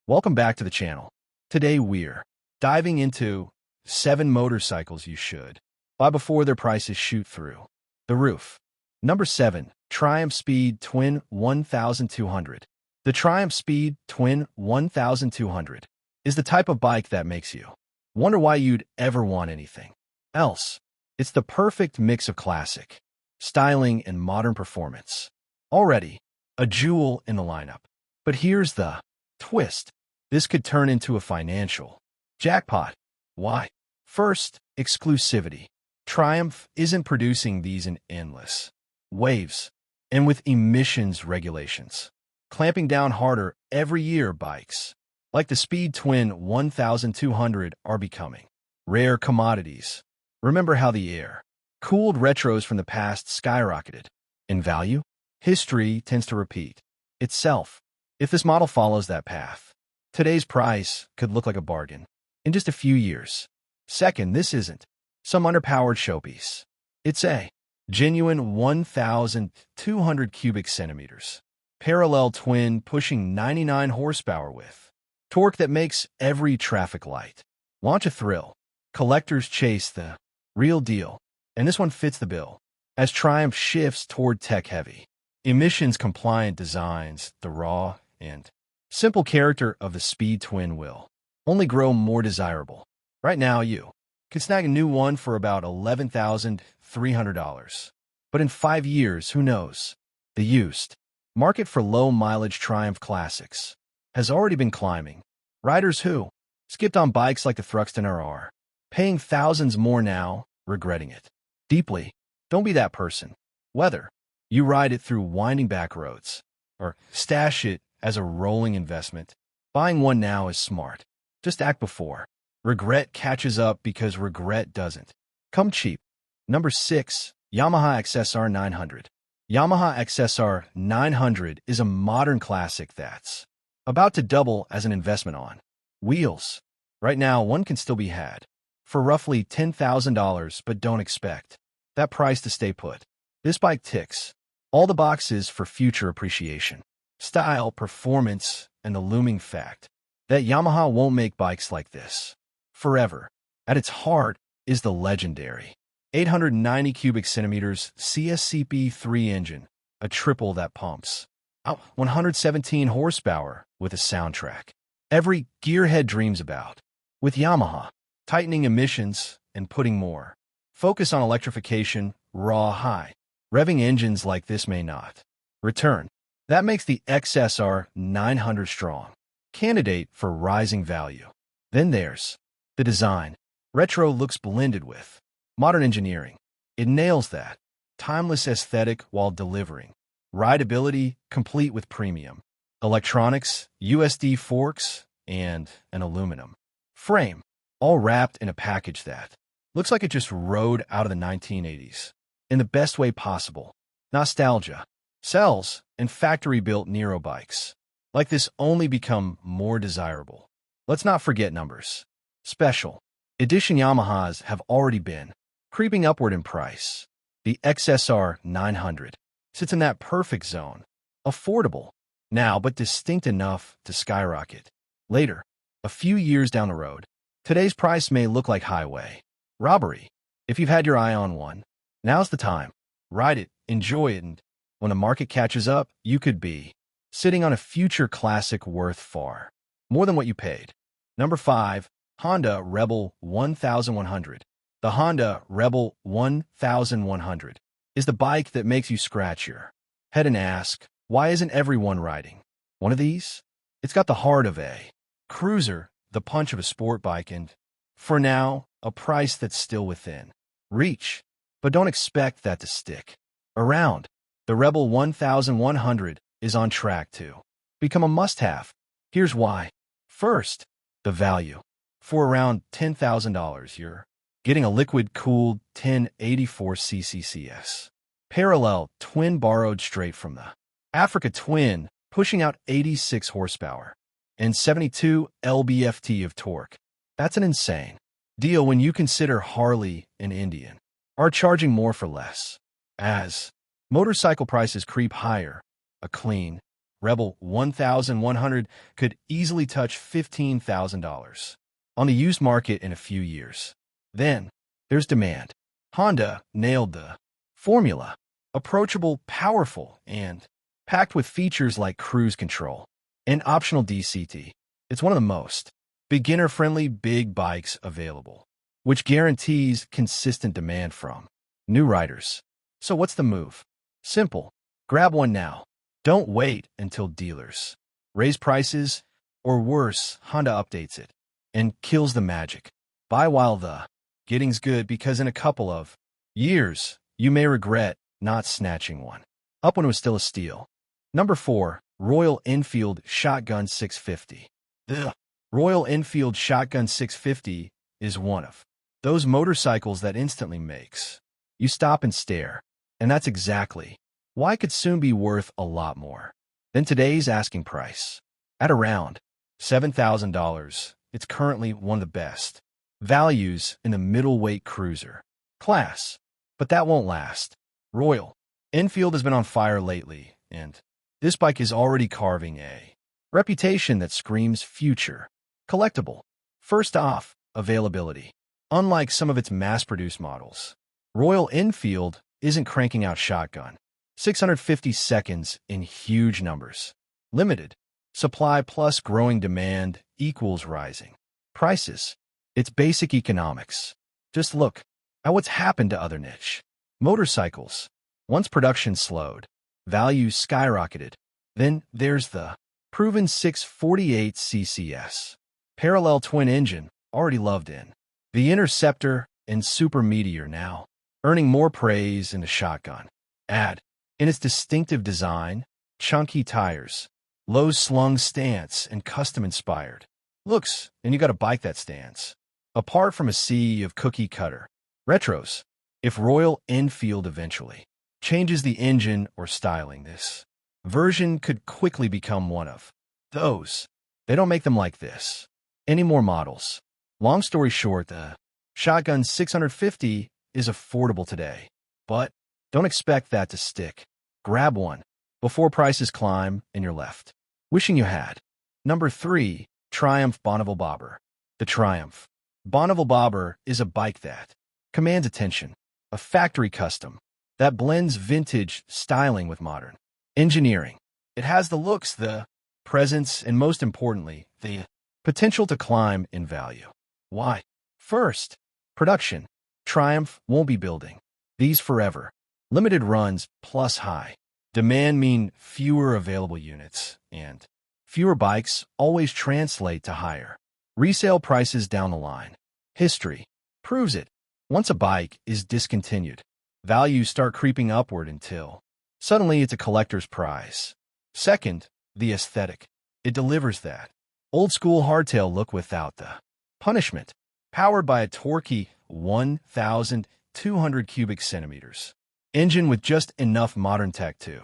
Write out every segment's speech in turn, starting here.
Welcome back to the channel. Today we're diving into 7 motorcycles you should buy before their prices shoot through the roof. Number 7. Triumph Speed Twin 1200. The Triumph Speed Twin 1200 is the type of bike that makes you wonder why you'd ever want anything else. It's the perfect mix of classic styling and modern performance. Already a jewel in the lineup. But here's the twist. This could turn into a financial jackpot. Why? First, exclusivity. Triumph isn't producing these in endless waves and with emissions regulations clamping down harder every year. Bikes like the Speed Twin 1200 are becoming rare commodities. Remember how the air-cooled retros from the past skyrocketed in value? History tends to repeat itself. If this model follows that path, today's price could look like a bargain in just a few years. Second, this isn't some underpowered showpiece. It's a genuine 1,200 cubic centimeters parallel twin pushing 99 horsepower with torque that makes every traffic light launch a thrill. Collectors chase the real deal, and this one fits the bill. As Triumph shifts toward tech-heavy, emissions-compliant designs, the raw and simple character of the Speed Twin will only grow more desirable. Right now, you can snag a new one for about $11,300. But in 5 years, who knows? The used market for low-mileage Triumph classics has already been climbing. Riders who skipped on bikes like the Thruxton are paying thousands more now, regretting it deeply. Don't be that person. Whether you ride it through winding back roads or stash it as a rolling investment, buying one now is smart. Just act before regret catches up, because regret doesn't come cheap. Number 6. Yamaha XSR900. Yamaha XSR900 is a modern classic that's about to double as an investment on wheels. Right now, one can still be had for roughly $10,000, but don't expect that price to stay put. This bike ticks all the boxes for future appreciation. Style, performance, and the looming fact that Yamaha won't make bikes like this forever. At its heart is the legendary 890 cubic centimeters CSCP3 engine, a triple that pumps out 117 horsepower with a soundtrack every gearhead dreams about. With Yamaha tightening emissions and putting more focus on electrification, raw high revving engines like this may not return. That makes the XSR 900 strong candidate for rising value. Then there's the design. Retro looks blended with modern engineering. It nails that timeless aesthetic while delivering rideability complete with premium electronics, USD forks, and an aluminum frame, all wrapped in a package that looks like it just rode out of the 1980s in the best way possible. Nostalgia sells, and factory-built Nero bikes like this only become more desirable. Let's not forget numbers. Special edition Yamahas have already been creeping upward in price. The XSR 900 sits in that perfect zone. Affordable now, but distinct enough to skyrocket later. A few years down the road, today's price may look like highway robbery. If you've had your eye on one, now's the time. Ride it, enjoy it, and when the market catches up, you could be sitting on a future classic worth far more than what you paid. Number 5. Honda Rebel 1100. The Honda Rebel 1100 is the bike that makes you scratch your head and ask, why isn't everyone riding one of these? It's got the heart of a cruiser, the punch of a sport bike, and, for now, a price that's still within reach. But don't expect that to stick around. The Rebel 1100 is on track to become a must-have. Here's why. First, the value. For around $10,000, you're getting a liquid-cooled 1084 CCCS parallel twin borrowed straight from the Africa Twin, pushing out 86 horsepower and 72 lb-ft of torque. That's an insane deal when you consider Harley and Indian are charging more for less. As motorcycle prices creep higher, a clean, Rebel 1100 could easily touch $15,000 on the used market in a few years. Then, there's demand. Honda nailed the formula. Approachable, powerful, and packed with features like cruise control and optional DCT. It's one of the most beginner-friendly big bikes available, which guarantees consistent demand from new riders. So what's the move? Simple. Grab one now. Don't wait until dealers raise prices, or worse, Honda updates it and kills the magic. Buy while the getting's good, because in a couple of years, you may regret not snatching one up when it was still a steal. Number 4. Royal Enfield Shotgun 650. The Royal Enfield Shotgun 650 is one of those motorcycles that instantly makes you stop and stare. And that's exactly why it could soon be worth a lot more than today's asking price. At around $7,000, it's currently one of the best values in the middleweight cruiser class. But that won't last. Royal Enfield has been on fire lately, and this bike is already carving a reputation that screams future collectible. First off, availability. Unlike some of its mass-produced models, Royal Enfield isn't cranking out shotgun 650 seconds in huge numbers. Limited supply plus growing demand equals rising prices. It's basic economics. Just look at what's happened to other niche motorcycles. Once production slowed, values skyrocketed. Then there's the proven 648 CCS parallel twin engine, already loved in the Interceptor and Super Meteor, now earning more praise in the shotgun. Add in its distinctive design, chunky tires, low slung stance, and custom-inspired looks, and you got a bike that stands apart from a sea of cookie-cutter retros. If Royal Enfield eventually changes the engine or styling, this version could quickly become one of those. They don't make them like this any more models. Long story short, the Shotgun 650 is affordable today, but don't expect that to stick. Grab one before prices climb and you're left wishing you had. Number 3. Triumph Bonneville Bobber. The Triumph Bonneville Bobber is a bike that commands attention. A factory custom that blends vintage styling with modern engineering. It has the looks, the presence, and most importantly, the potential to climb in value. Why? First, production. Triumph won't be building these forever. Limited runs plus high demand mean fewer available units, and fewer bikes always translate to higher resale prices down the line. History proves it. Once a bike is discontinued, values start creeping upward until suddenly it's a collector's prize. Second, the aesthetic. It delivers that old-school hardtail look without the punishment. Powered by a torquey 1,200 cubic centimeters engine with just enough modern tech to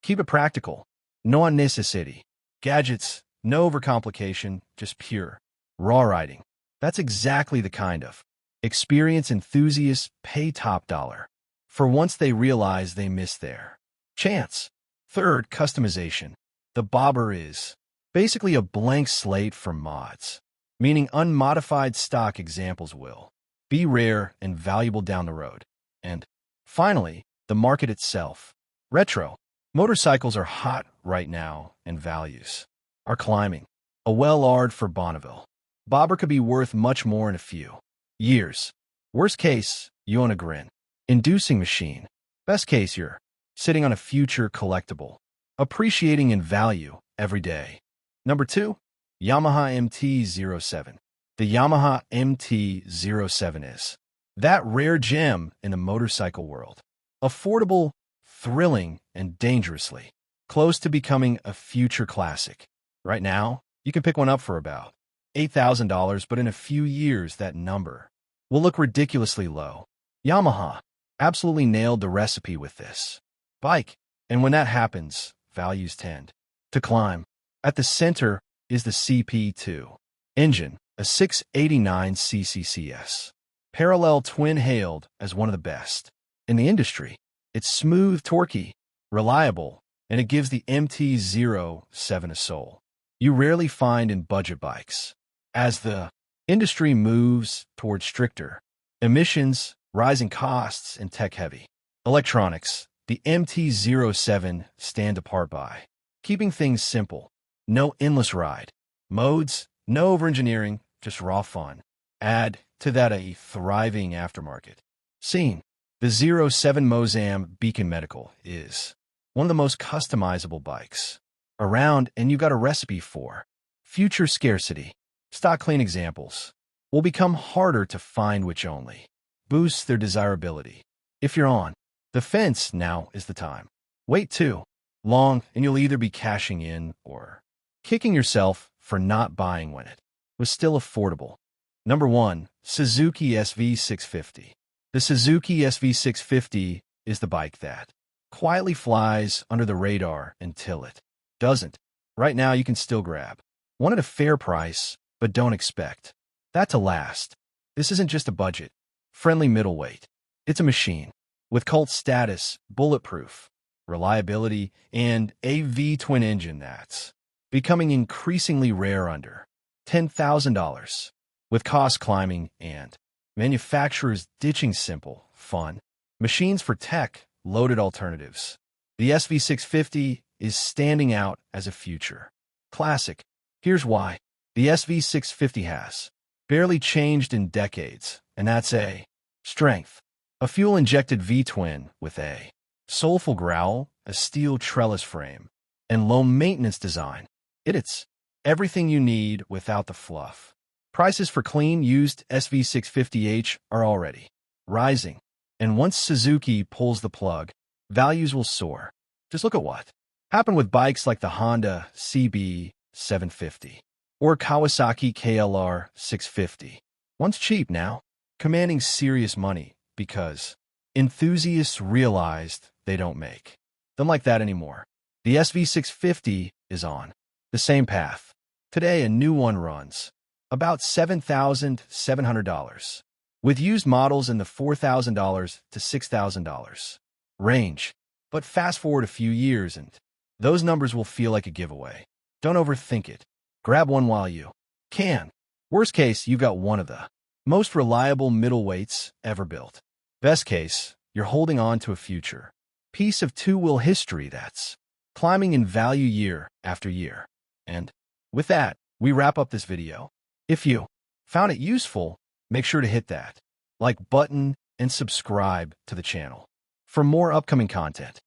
keep it practical. No unnecessity gadgets, no overcomplication, just pure raw riding. That's exactly the kind of experience enthusiasts pay top dollar for once they realize they missed their chance. Third, customization. The Bobber is basically a blank slate for mods, meaning unmodified stock examples will be rare and valuable down the road. And finally, the market itself. Retro motorcycles are hot right now, and values are climbing. A well-ard for Bonneville Bobber could be worth much more in a few years. Worst case, you own a grin-inducing machine. Best case, you're sitting on a future collectible, appreciating in value every day. Number 2. Yamaha MT-07. The Yamaha MT-07 is that rare gem in the motorcycle world. Affordable, thrilling, and dangerously close to becoming a future classic. Right now, you can pick one up for about $8,000, but in a few years that number will look ridiculously low. Yamaha absolutely nailed the recipe with this bike, and when that happens, values tend to climb. At the center is the CP2 engine, a 689 CCCS parallel twin, hailed as one of the best in the industry. It's smooth, torquey, reliable, and it gives the MT-07 a soul you rarely find in budget bikes. As the industry moves towards stricter emissions, rising costs, and tech-heavy electronics, the MT-07 stand apart by keeping things simple. No endless ride modes, no over-engineering, just raw fun. Add to that a thriving aftermarket scene. The 07 Mozam Beacon Medical is one of the most customizable bikes around, and you got a recipe for future scarcity. Stock clean examples will become harder to find, which only boosts their desirability. If you're on the fence, now is the time. Wait too long, and you'll either be cashing in or kicking yourself for not buying when it was still affordable. Number 1. Suzuki SV650. The Suzuki SV650 is the bike that quietly flies under the radar until it doesn't. Right now, you can still grab one at a fair price, but don't expect that to last. This isn't just a budget-friendly middleweight. It's a machine with cult status, bulletproof reliability, and a V-twin engine that's becoming increasingly rare under $10,000. With costs climbing and manufacturers ditching simple, fun machines for tech-loaded alternatives, the SV650 is standing out as a future classic. Here's why. The SV650 has barely changed in decades, and that's a strength. A fuel-injected V-twin with a soulful growl, a steel trellis frame, and low-maintenance design. It's everything you need without the fluff. Prices for clean, used SV650H are already rising, and once Suzuki pulls the plug, values will soar. Just look at what happened with bikes like the Honda CB750 or Kawasaki KLR 650. Once cheap, now commanding serious money because enthusiasts realized they don't make them like that anymore. The SV650 is on the same path. Today, a new one runs about $7,700, with used models in the $4,000 to $6,000 range. But fast forward a few years and those numbers will feel like a giveaway. Don't overthink it. Grab one while you can. Worst case, you've got one of the most reliable middleweights ever built. Best case, you're holding on to a future piece of two-wheel history that's climbing in value year after year. And with that, we wrap up this video. If you found it useful, make sure to hit that like button and subscribe to the channel for more upcoming content.